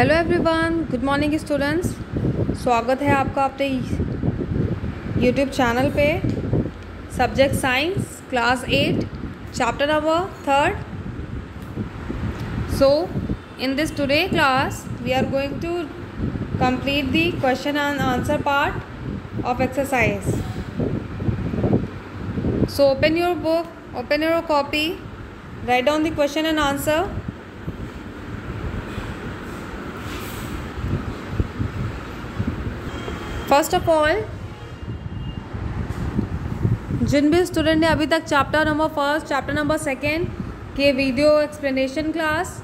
Hello everyone, good morning students. स्वागत है आपका अपने यूट्यूब चैनल पे। Subject science class 8 chapter number 3। So in this today class we are going to complete the question and answer part of exercise. So open your book, open your copy, write down the question and answer. First of all, जिन भी student ने अभी तक chapter number 1, chapter number 2 के video explanation class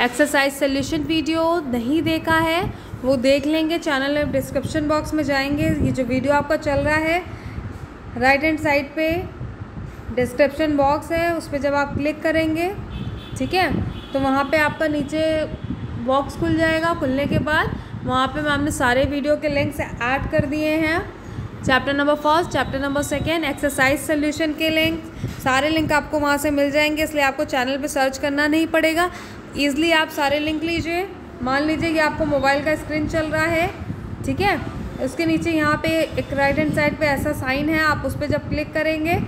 exercise solution video नहीं देखा है वो देख लेंगे। चैनल में डिस्क्रिप्शन बॉक्स में जाएंगे, ये जो वीडियो आपका चल रहा है राइट हैंड साइड पे डिस्क्रिप्शन बॉक्स है, उस पर जब आप क्लिक करेंगे, ठीक है, तो वहाँ पे आपका नीचे बॉक्स खुल जाएगा। खुलने के बाद वहाँ पे मैम ने सारे वीडियो के लिंक्स ऐड कर दिए हैं। Chapter number 1, chapter number 2 exercise solution के लिंक, सारे लिंक आपको वहाँ से मिल जाएंगे, इसलिए आपको चैनल पे सर्च करना नहीं पड़ेगा। ईज़िली आप सारे लिंक लीजिए। मान लीजिए कि आपको मोबाइल का स्क्रीन चल रहा है, ठीक है, उसके नीचे यहाँ पे एक राइट हैंड साइड पे ऐसा साइन है, आप उस पर जब क्लिक करेंगे,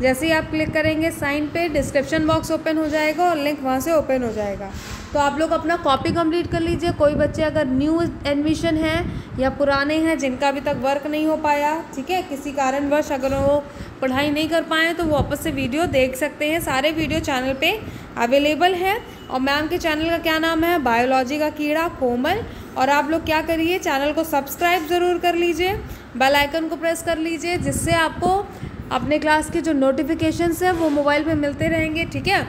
जैसे ही आप क्लिक करेंगे साइन पे, डिस्क्रिप्शन बॉक्स ओपन हो जाएगा और लिंक वहाँ से ओपन हो जाएगा। तो आप लोग अपना कॉपी कंप्लीट कर लीजिए। कोई बच्चे अगर न्यू एडमिशन हैं या पुराने हैं जिनका अभी तक वर्क नहीं हो पाया, ठीक है, किसी कारणवश अगर वो पढ़ाई नहीं कर पाए तो वो वापस से वीडियो देख सकते हैं। सारे वीडियो चैनल पे अवेलेबल है। और मैम के चैनल का क्या नाम है? बायोलॉजी का कीड़ा कोमल। और आप लोग क्या करिए, चैनल को सब्सक्राइब ज़रूर कर लीजिए, बेल आइकन को प्रेस कर लीजिए, जिससे आपको अपने क्लास के जो नोटिफिकेशंस है वो मोबाइल पे मिलते रहेंगे, ठीक है।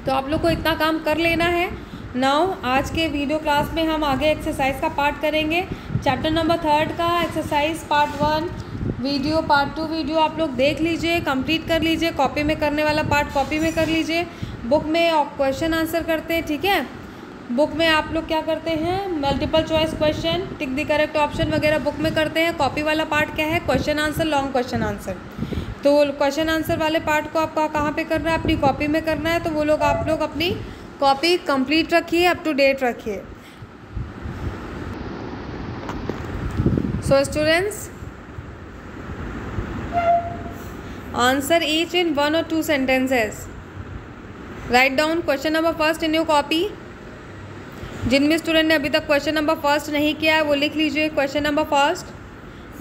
तो आप लोग को इतना काम कर लेना है। नाउ आज के वीडियो क्लास में हम आगे एक्सरसाइज का पार्ट करेंगे। चैप्टर नंबर 3 का exercise part 1 video, part 2 video आप लोग देख लीजिए, कंप्लीट कर लीजिए। कॉपी में करने वाला पार्ट कॉपी में कर लीजिए। बुक में क्वेश्चन आंसर करते हैं, ठीक है। बुक में आप लोग क्या करते हैं, multiple choice question, tick the correct option वगैरह बुक में करते हैं। कॉपी वाला पार्ट क्या है? Question answer, long question answer. तो क्वेश्चन आंसर वाले पार्ट को आपका कहाँ पे करना है? अपनी कॉपी में करना है। तो वो लोग आप लोग अपनी कॉपी कंप्लीट रखिए, अप टू डेट रखिए। So students, answer each in 1 or 2 sentences. Write down question number 1 in your copy. जिन भी स्टूडेंट ने अभी तक क्वेश्चन नंबर 1 नहीं किया है वो लिख लीजिए। Question number 1,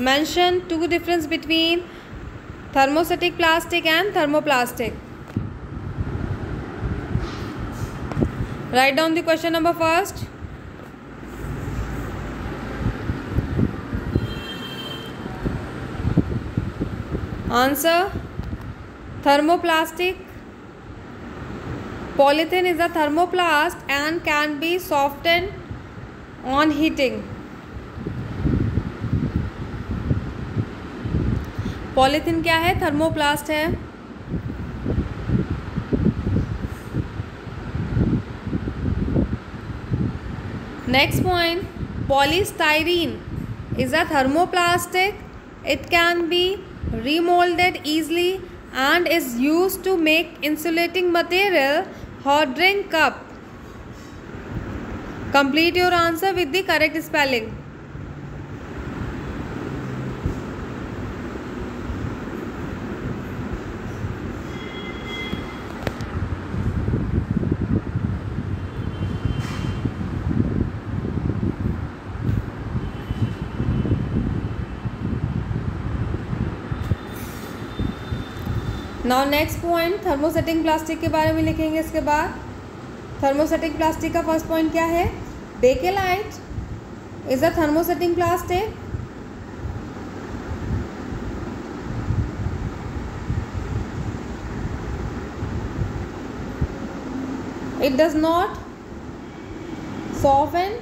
mention 2 difference between thermostatic plastic and thermoplastic. Write down the question number 1. Answer: thermoplastic. Polythene is a thermoplast and can be softened on heating. Polythene क्या है? थर्मोप्लास्ट है। Next point, polystyrene is a thermoplastic, it can be remolded easily and is used to make insulating material, hot drink cup. Complete your answer with the correct spelling. Now next point, thermosetting plastic के बारे में लिखेंगे। इसके बाद thermosetting plastic का first point क्या है? Bakelite is a thermosetting plastic. It does not soften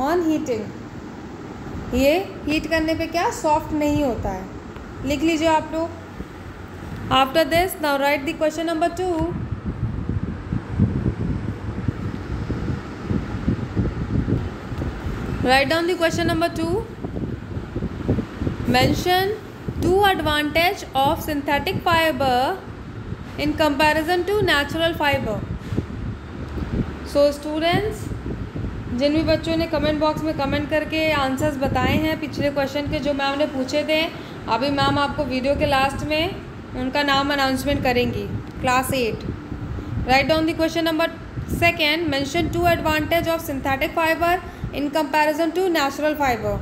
on heating. ये हीट करने पे क्या सॉफ्ट नहीं होता है। लिख लीजिए आप लोग। After this, now write the question number 2. Write down the question number 2. Mention 2 advantages of synthetic fiber in comparison to natural fiber. So students, जिन भी बच्चों ने कमेंट बॉक्स में कमेंट करके आंसर्स बताए हैं पिछले क्वेश्चन के जो मैम ने पूछे थे, अभी मैम आपको वीडियो के लास्ट में उनका नाम अनाउंसमेंट करेंगी। Class 8, write down the question number 2, mention 2 advantage of synthetic fiber in comparison to natural fiber.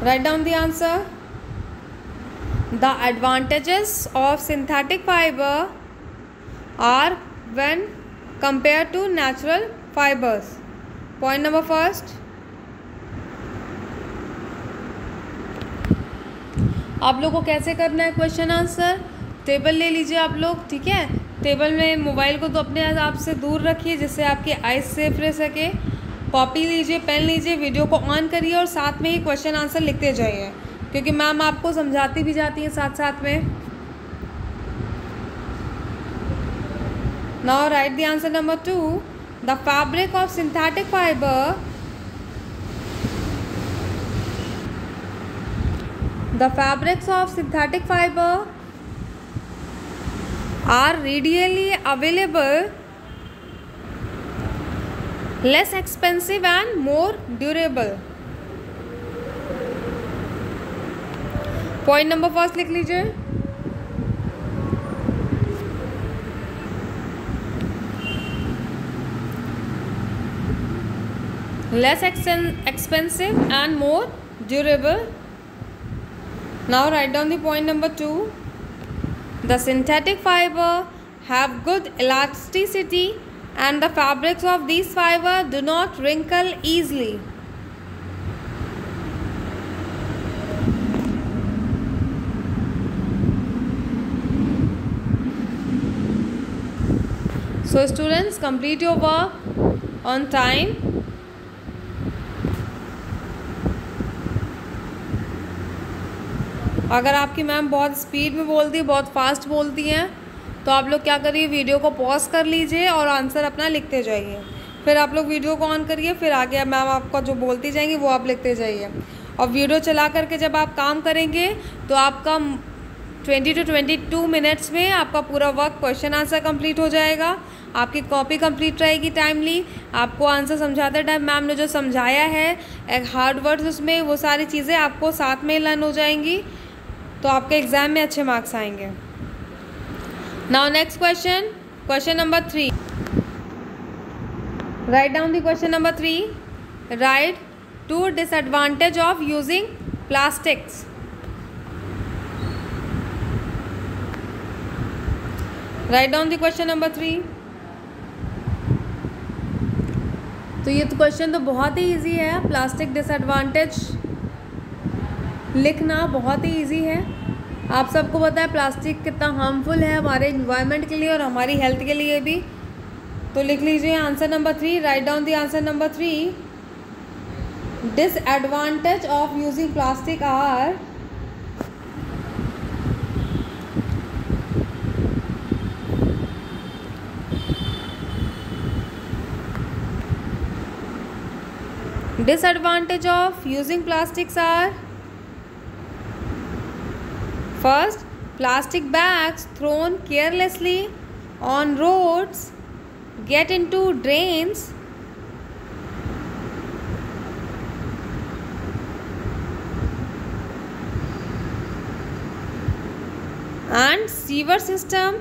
Write down the answer. The advantages of synthetic fiber are when compared to natural fibers. Point number 1. आप लोग को कैसे करना है question answer? Table ले लीजिए आप लोग, ठीक है। टेबल में मोबाइल को तो अपने आप से दूर रखिए जिससे आपकी आइज सेफ रह सके। कॉपी लीजिए, पेन लीजिए, वीडियो को ऑन करिए और साथ में ही क्वेश्चन आंसर लिखते जाइए, क्योंकि मैम आपको समझाती भी जाती है साथ साथ में। Now write the answer number 2. The fabric of synthetic fiber, the fabrics of synthetic fiber are readily available, less expensive and more durable. Point number 1 लिख लीजिए। less expensive and more durable. Now write down the point number 2. The synthetic fiber have good elasticity and the fabrics of these fiber do not wrinkle easily. So students, complete your work on time. अगर आपकी ma'am बहुत speed में बोलती है, बहुत fast बोलती हैं, तो आप लोग क्या करिए, वीडियो को पॉज कर लीजिए और आंसर अपना लिखते जाइए। फिर आप लोग वीडियो को ऑन करिए, फिर आगे मैम आपको जो बोलती जाएंगी वो आप लिखते जाइए। और वीडियो चला करके जब आप काम करेंगे तो आपका 20 to 22 मिनट्स में आपका पूरा वर्क क्वेश्चन आंसर कंप्लीट हो जाएगा। आपकी कॉपी कंप्लीट रहेगी टाइमली। आपको आंसर समझाते टाइम मैम ने जो समझाया है एक हार्ड वर्ड्स उसमें, वो सारी चीज़ें आपको साथ में लर्न हो जाएंगी, तो आपके एग्ज़ाम में अच्छे मार्क्स आएंगे। Now next question, question number 3. Write down the question number 3. Right 2 disadvantage of using plastics. Write down the question number 3. तो ये तो क्वेश्चन तो बहुत ही इजी है। प्लास्टिक डिसएडवांटेज लिखना बहुत ही इजी है। आप सबको पता है प्लास्टिक कितना हार्मफुल है हमारे इन्वायरमेंट के लिए और हमारी हेल्थ के लिए भी। तो लिख लीजिए answer number 3। Write down the answer number 3. Disadvantage of using plastic are disadvantage of using plastics are: first, plastic bags thrown carelessly on roads get into drains and sewer system,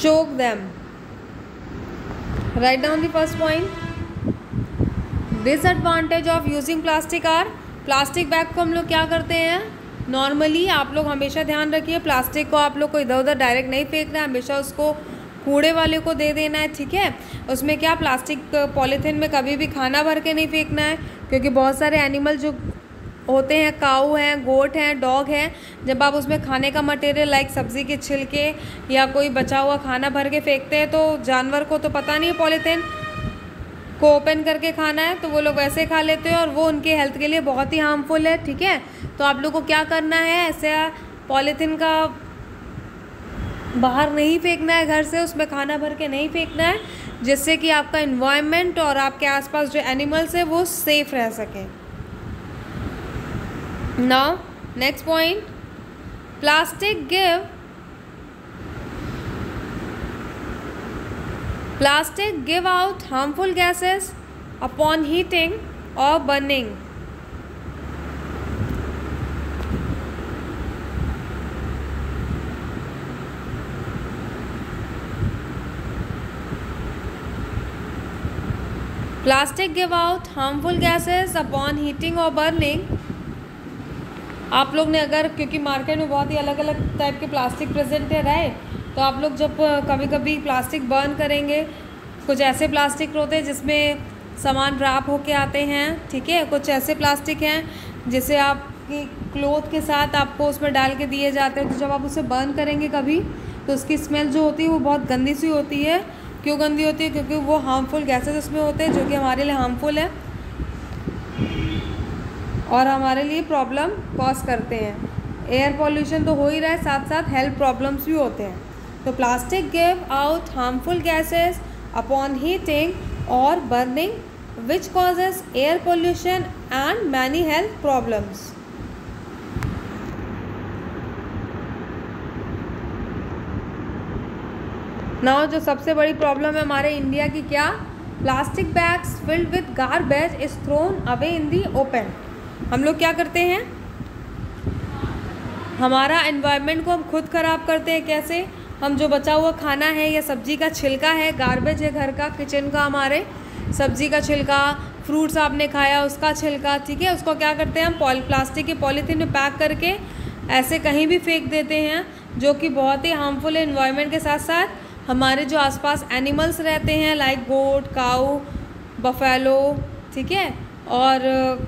choke them. Write down the first point. Disadvantage of using plastic are: plastic bag को हम लोग क्या करते हैं, normally आप लोग हमेशा ध्यान रखिए प्लास्टिक को आप लोग को इधर उधर डायरेक्ट नहीं फेंकना है, हमेशा उसको कूड़े वाले को दे देना है, ठीक है। उसमें क्या प्लास्टिक पॉलीथीन में कभी भी खाना भर के नहीं फेंकना है, क्योंकि बहुत सारे एनिमल जो होते हैं, काऊ हैं, गोट हैं, डॉग हैं, जब आप उसमें खाने का मटेरियल लाइक सब्ज़ी के छिलके या कोई बचा हुआ खाना भर के फेंकते हैं तो जानवर को तो पता नहीं है पॉलीथीन को ओपन करके खाना है, तो वो लोग वैसे खा लेते हैं और वो उनके हेल्थ के लिए बहुत ही हार्मफुल है, ठीक है। तो आप लोग को क्या करना है, ऐसे पॉलीथीन का बाहर नहीं फेंकना है, घर से उसमें खाना भर के नहीं फेंकना है, जिससे कि आपका इन्वायरमेंट और आपके आसपास जो एनिमल्स है वो सेफ रह सकें। Now next point, plastic give out harmful gases upon heating or burning. Plastic give out harmful gases upon heating और बर्निंग। आप लोग ने अगर, क्योंकि मार्केट में बहुत ही अलग अलग टाइप के प्लास्टिक प्रेजेंट है राइट, तो आप लोग जब कभी कभी प्लास्टिक बर्न करेंगे, कुछ ऐसे प्लास्टिक होते हैं जिसमें सामान रैप होके आते हैं, ठीक है। कुछ ऐसे प्लास्टिक हैं जिसे आपकी क्लोथ के साथ आपको उसमें डाल के दिए जाते हैं, तो जब आप उसे बर्न करेंगे कभी तो उसकी स्मेल जो होती है वो बहुत गंदी सी होती है। क्यों गंदी होती है? क्योंकि वो हार्मफुल गैसेस उसमें होते हैं जो कि हमारे लिए हार्मफुल है और हमारे लिए प्रॉब्लम कॉज करते हैं। एयर पॉल्यूशन तो हो ही रहा है, साथ साथ हेल्थ प्रॉब्लम्स भी होते हैं। तो plastic give out harmful gases upon heating और burning which causes air pollution and many health problems. Now जो सबसे बड़ी प्रॉब्लम है हमारे इंडिया की, क्या? Plastic bags filled with garbage is thrown away in the open. हम लोग क्या करते हैं, हमारा एनवायरनमेंट को हम खुद ख़राब करते हैं। कैसे? हम जो बचा हुआ खाना है या सब्जी का छिलका है, गार्बेज है घर का, किचन का, हमारे सब्जी का छिलका, फ्रूट्स आपने खाया उसका छिलका, ठीक है, उसको क्या करते हैं हम प्लास्टिक के पॉलीथीन में पैक करके ऐसे कहीं भी फेंक देते हैं, जो कि बहुत ही हार्मफुल है एनवायरनमेंट के साथ साथ हमारे जो आसपास एनिमल्स रहते हैं लाइक गोट, काऊ, बफेलो, ठीक है, और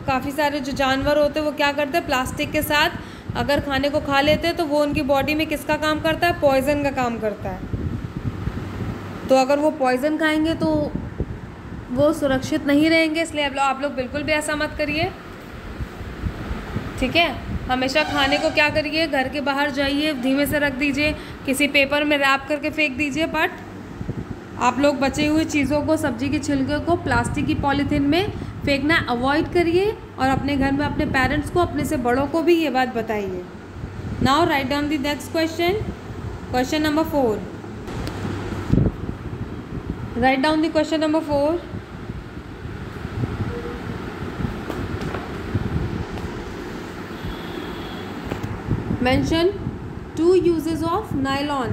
काफ़ी सारे जो जानवर होते हैं वो क्या करते हैं, प्लास्टिक के साथ अगर खाने को खा लेते हैं तो वो उनकी बॉडी में किसका काम करता है, पॉइज़न का काम करता है। तो अगर वो पॉइज़न खाएंगे तो वो सुरक्षित नहीं रहेंगे, इसलिए आप लोग बिल्कुल भी ऐसा मत करिए, ठीक है। हमेशा खाने को क्या करिए, घर के बाहर जाइए, धीमे से रख दीजिए, किसी पेपर में रैप करके फेंक दीजिए, बट आप लोग बचे हुए चीज़ों को, सब्जी के छिलके को प्लास्टिक की पॉलीथीन में फेंकना अवॉइड करिए और अपने घर में अपने पेरेंट्स को, अपने से बड़ों को भी ये बात बताइए। Now right down the next question, question number 4। Right down the question number 4। Mention 2 uses of nylon.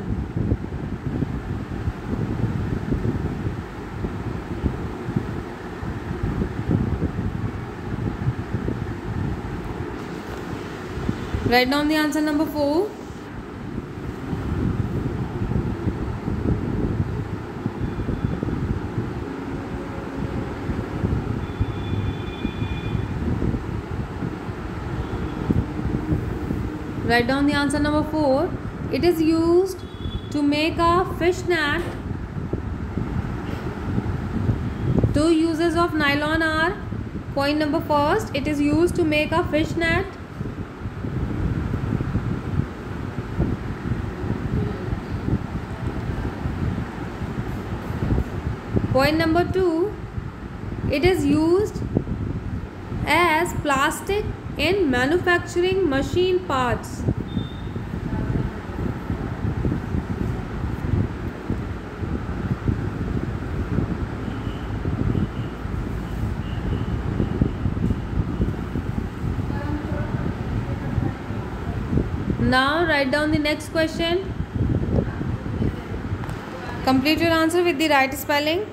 Write down the answer number 4. Write down the answer number 4. It is used to make a fish net. 2 uses of nylon are, point number first, it is used to make a fish net. Point number 2, it is used as plastic in manufacturing machine parts. Now write down the next question. Complete your answer with the right spelling.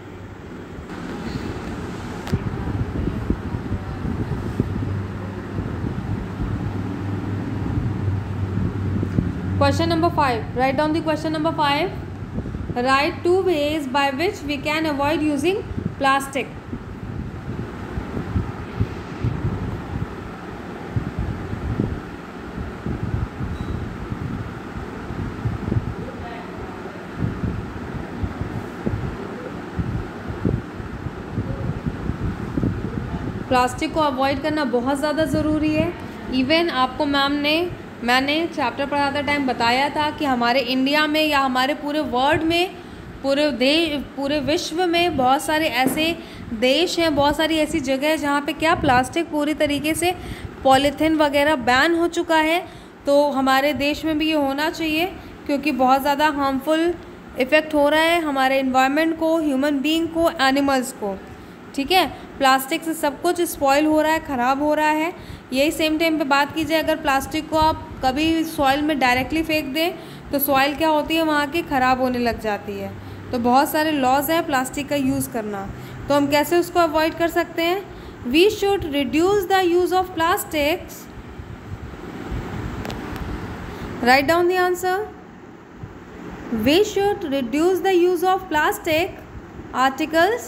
Question number 5. Write down the question number 5. Write 2 ways by which we can avoid using plastic. Plastic को avoid करना बहुत ज़्यादा ज़रूरी है। Even आपको मैंने chapter पढ़ाते time बताया था कि हमारे इंडिया में या हमारे पूरे वर्ल्ड में, पूरे विश्व में बहुत सारे ऐसे देश हैं, बहुत सारी ऐसी जगह है जहाँ पे क्या प्लास्टिक पूरी तरीके से पॉलीथीन वगैरह बैन हो चुका है। तो हमारे देश में भी ये होना चाहिए, क्योंकि बहुत ज़्यादा हार्मफुल इफ़ेक्ट हो रहा है हमारे एनवायरनमेंट को, ह्यूमन बीइंग को, एनिमल्स को। ठीक है, प्लास्टिक से सब कुछ स्पॉइल हो रहा है, ख़राब हो रहा है। यही सेम टाइम पे बात की जाए, अगर प्लास्टिक को आप कभी सॉइल में डायरेक्टली फेंक दें तो सॉइल क्या होती है वहाँ की, ख़राब होने लग जाती है। तो बहुत सारे लॉज हैं प्लास्टिक का यूज़ करना, तो हम कैसे उसको अवॉइड कर सकते हैं? We should reduce the use of plastics. Write down the answer. We should reduce the use of plastic articles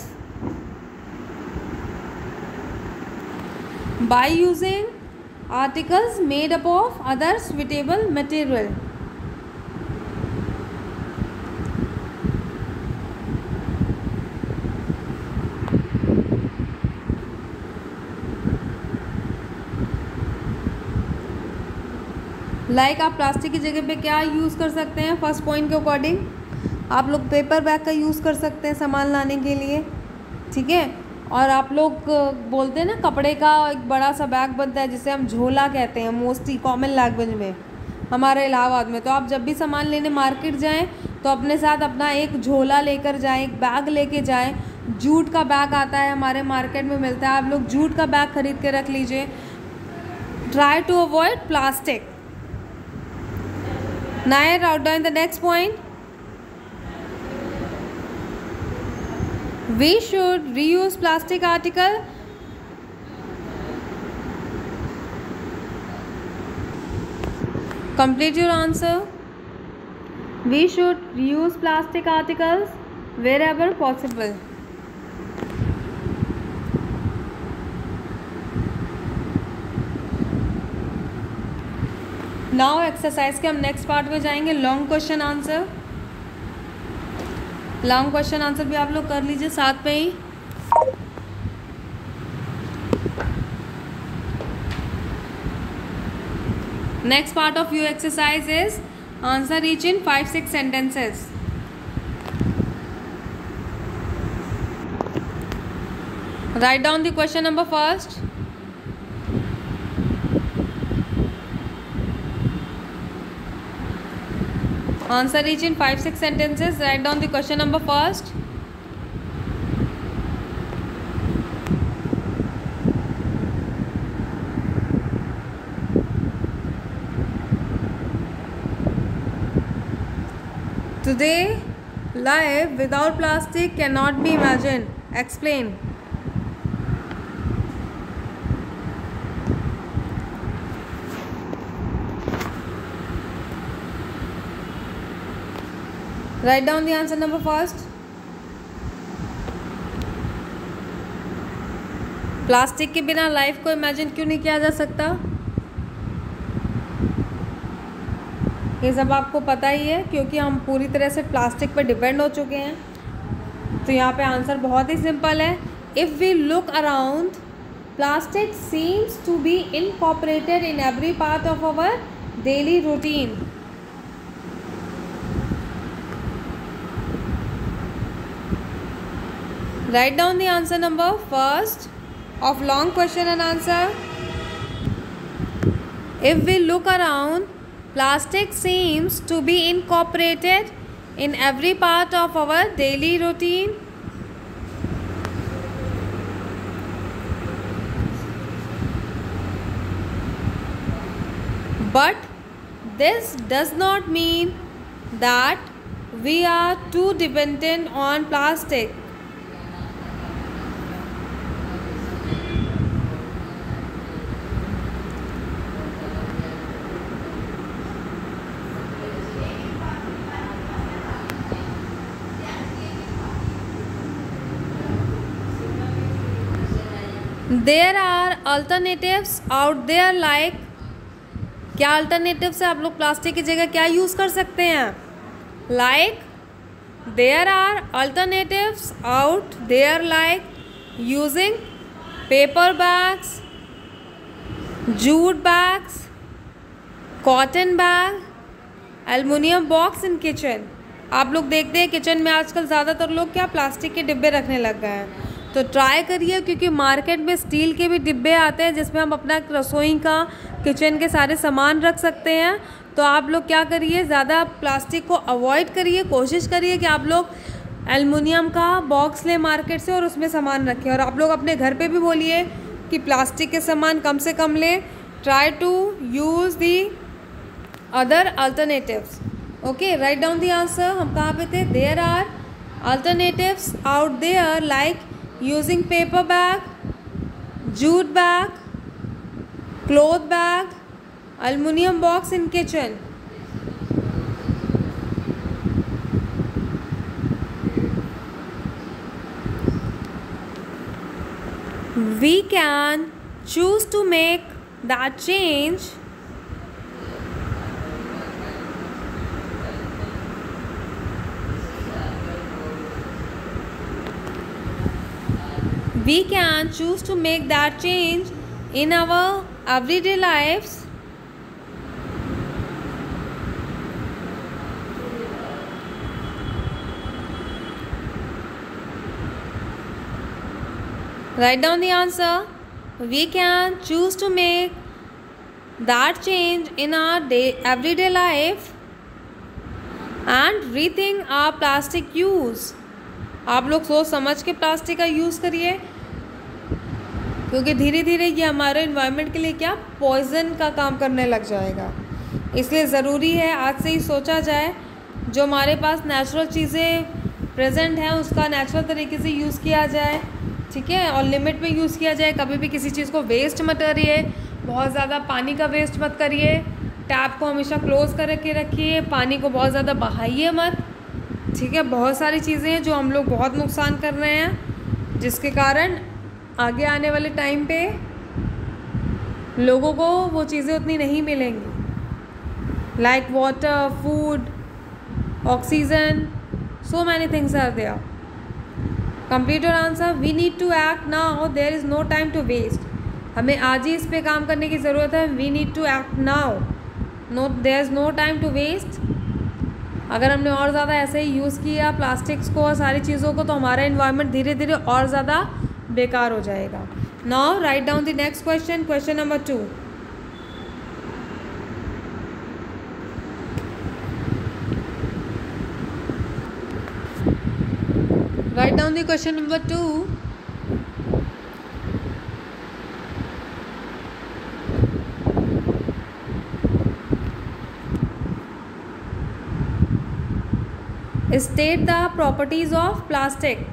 by using articles made up of other suitable material. Like आप plastic की जगह पे क्या use कर सकते हैं? First point के according आप लोग पेपर बैग का यूज़ कर सकते हैं सामान लाने के लिए। ठीक है, और आप लोग बोलते हैं ना कपड़े का एक बड़ा सा बैग बनता है जिसे हम झोला कहते हैं मोस्टली कॉमन लैंग्वेज में हमारे इलाहाबाद में। तो आप जब भी सामान लेने मार्केट जाएं तो अपने साथ अपना एक झोला लेकर जाएं, एक बैग लेके जाएं। जूट का बैग आता है हमारे मार्केट में मिलता है, आप लोग जूट का बैग खरीद के रख लीजिए। Try to avoid plastic. Now write down the next point. We should reuse plastic article. Complete your answer. We should reuse plastic articles wherever possible. Now exercise के हम नेक्स्ट पार्ट में जाएंगे, long question answer. Long question answer भी आप लोग कर लीजिए साथ में ही। Next part of your exercise is answer each in 5-6 sentences. Write down the question number first. Answer each in 5-6 sentences. Write down the question number first. Today, life without plastic cannot be imagined. Explain. Write down the answer number first. Plastic के बिना life को imagine क्यों नहीं किया जा सकता? ये सब आपको पता ही है, क्योंकि हम पूरी तरह से प्लास्टिक पर डिपेंड हो चुके हैं। तो यहाँ पे आंसर बहुत ही सिंपल है। If we look around, plastic seems to be incorporated in every part of our daily routine. Write down the answer number first of long question and answer. If we look around, plastic seems to be incorporated in every part of our daily routine. But this does not mean that we are too dependent on plastic. There are alternatives out there like, क्या alternatives है? आप लोग plastic की जगह क्या use कर सकते हैं? Like there are alternatives out there like using paper bags, jute bags, cotton bag, aluminium box in kitchen. आप लोग देखते हैं किचन में आजकल ज़्यादातर लोग क्या प्लास्टिक के डिब्बे रखने लग गए हैं। तो ट्राई करिए, क्योंकि मार्केट में स्टील के भी डिब्बे आते हैं जिसमें हम अपना रसोई का, किचन के सारे सामान रख सकते हैं। तो आप लोग क्या करिए, ज़्यादा प्लास्टिक को अवॉइड करिए, कोशिश करिए कि आप लोग एल्युमिनियम का बॉक्स लें मार्केट से और उसमें सामान रखें। और आप लोग अपने घर पे भी बोलिए कि प्लास्टिक के सामान कम से कम लें। Try to use the other alternatives. Okay, write down the answer. हम कहाँ पे थे? There are alternatives out there like using paper bag, jute bag, cloth bag, aluminum box in kitchen. We can choose to make that change in our everyday lives Write down the answer. We can choose to make that change in our everyday life and rethink our plastic use. आप लोग सोच समझ के plastic का use करिए, क्योंकि धीरे धीरे ये हमारे इन्वायरमेंट के लिए क्या पॉइजन का काम करने लग जाएगा। इसलिए ज़रूरी है आज से ही सोचा जाए, जो हमारे पास नेचुरल चीज़ें प्रेजेंट हैं उसका नेचुरल तरीके से यूज़ किया जाए, ठीक है, और लिमिट में यूज़ किया जाए। कभी भी किसी चीज़ को वेस्ट मत करिए, बहुत ज़्यादा पानी का वेस्ट मत करिए, टैप को हमेशा क्लोज़ करके रखिए, पानी को बहुत ज़्यादा बहाइए मत, ठीक है। बहुत सारी चीज़ें हैं जो हम लोग बहुत नुकसान कर रहे हैं, जिसके कारण आगे आने वाले टाइम पे लोगों को वो चीज़ें उतनी नहीं मिलेंगी, like water, food, oxygen, so many things are there. Complete your answer. We need to act now, there is no time to waste. हमें आज ही इस पे काम करने की ज़रूरत है। We need to act now, no there is no time to waste. अगर हमने और ज़्यादा ऐसे ही यूज़ किया प्लास्टिक्स को और सारी चीज़ों को, तो हमारा इन्वायरमेंट धीरे धीरे और ज़्यादा बेकार हो जाएगा। Now right down the next question, question number 2। Write down the question number 2. State the properties of plastic.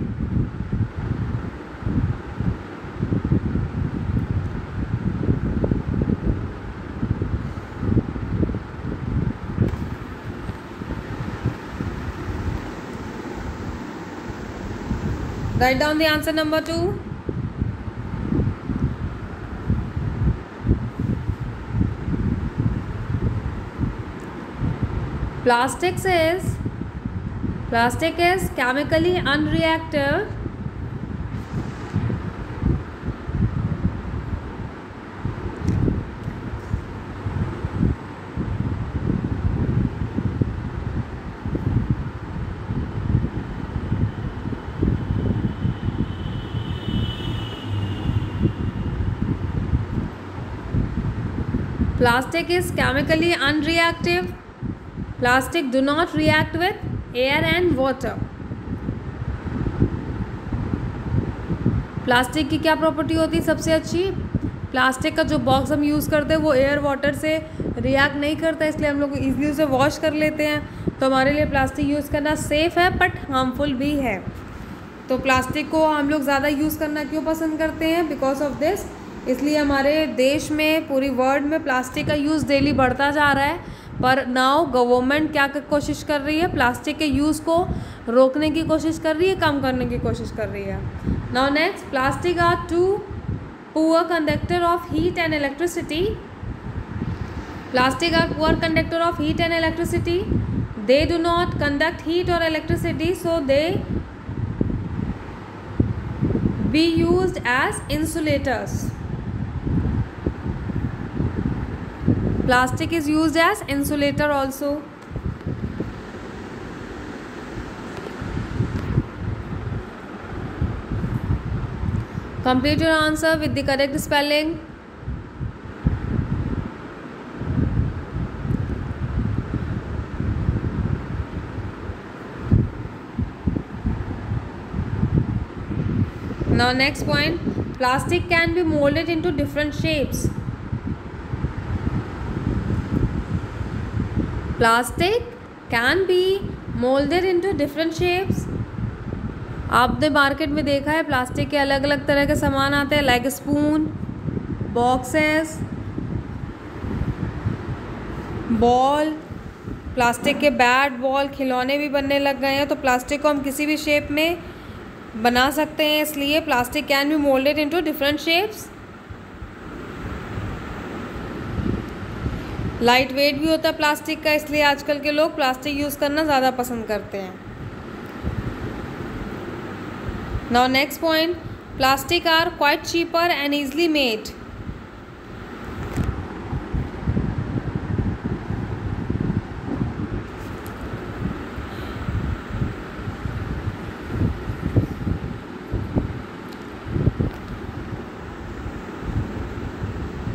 Write down the answer number 2. Plastic is chemically unreactive. Plastic is chemically unreactive. Plastic do not react with air and water. Plastic की क्या property होती है सबसे अच्छी? Plastic का जो box हम use करते हैं वो एयर वाटर से रिएक्ट नहीं करता, इसलिए हम लोग ईजिली उसे वॉश कर लेते हैं। तो हमारे लिए प्लास्टिक यूज़ करना सेफ़ है बट हार्मफुल भी है। तो प्लास्टिक को हम लोग ज़्यादा यूज़ करना क्यों पसंद करते हैं? Because of this. इसलिए हमारे देश में, पूरी वर्ल्ड में प्लास्टिक का यूज़ डेली बढ़ता जा रहा है। पर नाउ गवर्नमेंट क्या कोशिश कर रही है? प्लास्टिक के यूज़ को रोकने की कोशिश कर रही है, कम करने की कोशिश कर रही है। Now next, plastic are too poor conductor of heat and electricity. Plastic are poor conductor of heat and electricity. They do not conduct heat or electricity, so they be used as insulators. Plastic is used as insulator also. Complete your answer with the correct spelling. Now next point, plastic can be molded into different shapes. Plastic can be molded into different shapes. आपने market में देखा है plastic के अलग अलग तरह के सामान आते हैं, like spoon, boxes, ball, plastic के बैट बॉल, खिलौने भी बनने लग गए हैं। तो प्लास्टिक को हम किसी भी शेप में बना सकते हैं, इसलिए plastic can be moulded into different shapes. Light weight भी होता है प्लास्टिक का, इसलिए आजकल के लोग प्लास्टिक यूज़ करना ज़्यादा पसंद करते हैं। Now next point, plastic are quite cheaper and easily made.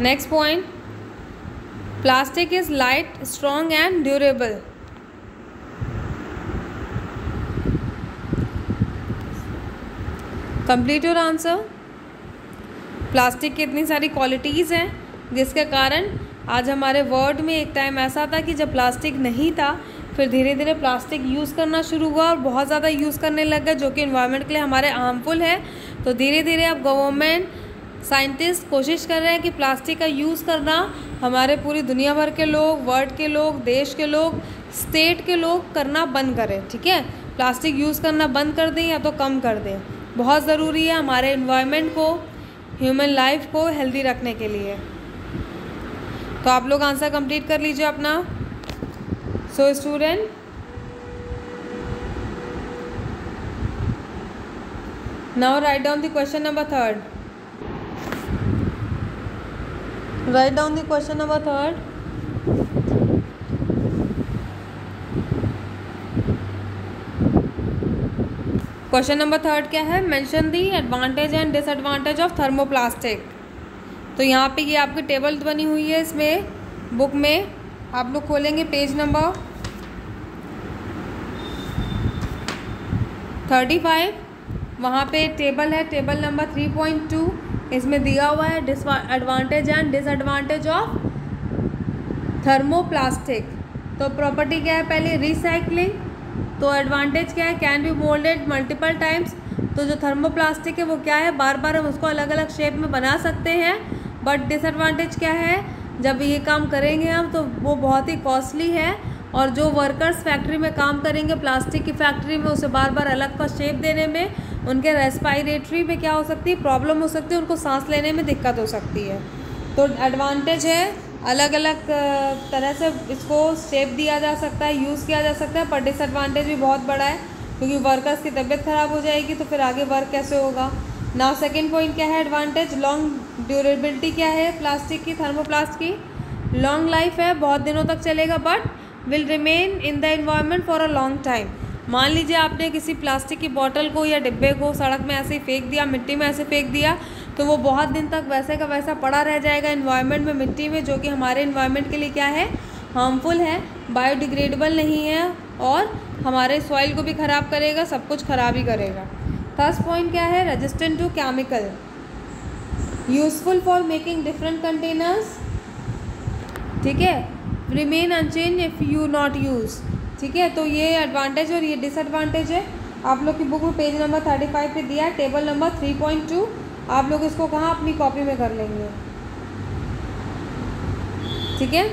Next point, plastic is light, strong and durable. Complete your answer. Plastic की इतनी सारी क्वालिटीज़ हैं जिसके कारण आज हमारे वर्ल्ड में एक टाइम ऐसा था कि जब प्लास्टिक नहीं था, फिर धीरे धीरे प्लास्टिक यूज़ करना शुरू हुआ और बहुत ज़्यादा यूज़ करने लग गए, जो कि इन्वायरमेंट के लिए हमारे हार्मफुल है। तो धीरे धीरे अब गवर्नमेंट, साइंटिस्ट कोशिश कर रहे हैं कि प्लास्टिक का यूज़ करना हमारे पूरी दुनिया भर के लोग, वर्ल्ड के लोग, देश के लोग, स्टेट के लोग करना बंद करें। ठीक है, प्लास्टिक यूज़ करना बंद कर दें या तो कम कर दें। बहुत ज़रूरी है हमारे इन्वायरमेंट को, ह्यूमन लाइफ को हेल्दी रखने के लिए। तो आप लोग आंसर कंप्लीट कर लीजिए अपना। So student, now right down the question number 3rd। Right down the question number 3rd। Question number 3rd क्या है? Mention the advantage and disadvantage of thermoplastic. तो यहाँ पे ये आपकी टेबल बनी हुई है, इसमें बुक में आप लोग खोलेंगे पेज नंबर 35, वहाँ पे टेबल है, टेबल नंबर 3.2। इसमें दिया हुआ है advantage and disadvantage of thermoplastic. तो प्रॉपर्टी क्या है? पहले रिसाइकलिंग। तो एडवांटेज क्या है? Can be moulded multiple times. तो जो थर्मोप्लास्टिक है वो क्या है? बार बार हम उसको अलग अलग शेप में बना सकते हैं। बट डिसएडवांटेज क्या है? जब ये काम करेंगे हम तो वो बहुत ही कॉस्टली है, और जो वर्कर्स फैक्ट्री में काम करेंगे प्लास्टिक की फैक्ट्री में, उसे बार बार अलग का शेप देने में उनके रेस्पिरेटरी में क्या हो सकती है? प्रॉब्लम हो सकती है, उनको सांस लेने में दिक्कत हो सकती है। तो एडवांटेज है अलग अलग तरह से इसको शेप दिया जा सकता है, यूज़ किया जा सकता है। पर डिसएडवांटेज भी बहुत बड़ा है, क्योंकि वर्कर्स की तबीयत ख़राब हो जाएगी तो फिर आगे वर्क कैसे होगा। नाउ सेकंड पॉइंट क्या है? एडवांटेज लॉन्ग ड्यूरेबिलिटी क्या है प्लास्टिक की, थर्मोप्लास्ट की? लॉन्ग लाइफ है, बहुत दिनों तक चलेगा, but will remain in the environment for a long time. मान लीजिए आपने किसी प्लास्टिक की बोतल को या डिब्बे को सड़क में ऐसे ही फेंक दिया, मिट्टी में ऐसे फेंक दिया, तो वो बहुत दिन तक वैसे का वैसा पड़ा रह जाएगा एनवायरनमेंट में, मिट्टी में, जो कि हमारे एनवायरनमेंट के लिए क्या है? हार्मफुल है, बायोडिग्रेडेबल नहीं है, और हमारे सॉइल को भी ख़राब करेगा, सब कुछ ख़राब ही करेगा। फर्स्ट पॉइंट क्या है? Resistant to chemical, useful for making different containers. ठीक है, remain unchange if you not use. ठीक है, तो ये एडवांटेज और ये डिसएडवांटेज है। आप लोग की बुक में पेज नंबर 35 पे दिया है, टेबल नंबर 3.2। आप लोग इसको कहाँ अपनी कॉपी में कर लेंगे। ठीक है,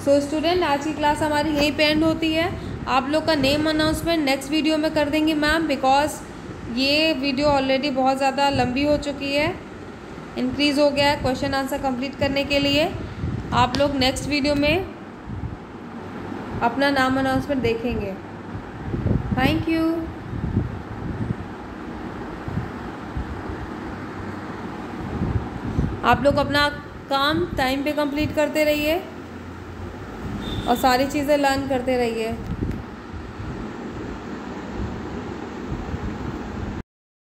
सो स्टूडेंट, आज की क्लास हमारी यहीं पे एंड होती है। आप लोग का नेम अनाउंसमेंट नेक्स्ट वीडियो में कर देंगी मैम, बिकॉज ये वीडियो ऑलरेडी बहुत ज़्यादा लंबी हो चुकी है, इंक्रीज़ हो गया है क्वेश्चन आंसर कंप्लीट करने के लिए। आप लोग नेक्स्ट वीडियो में अपना नाम अनाउंसमेंट देखेंगे। Thank you. आप लोग अपना काम टाइम पे कंप्लीट करते रहिए और सारी चीज़ें लर्न करते रहिए।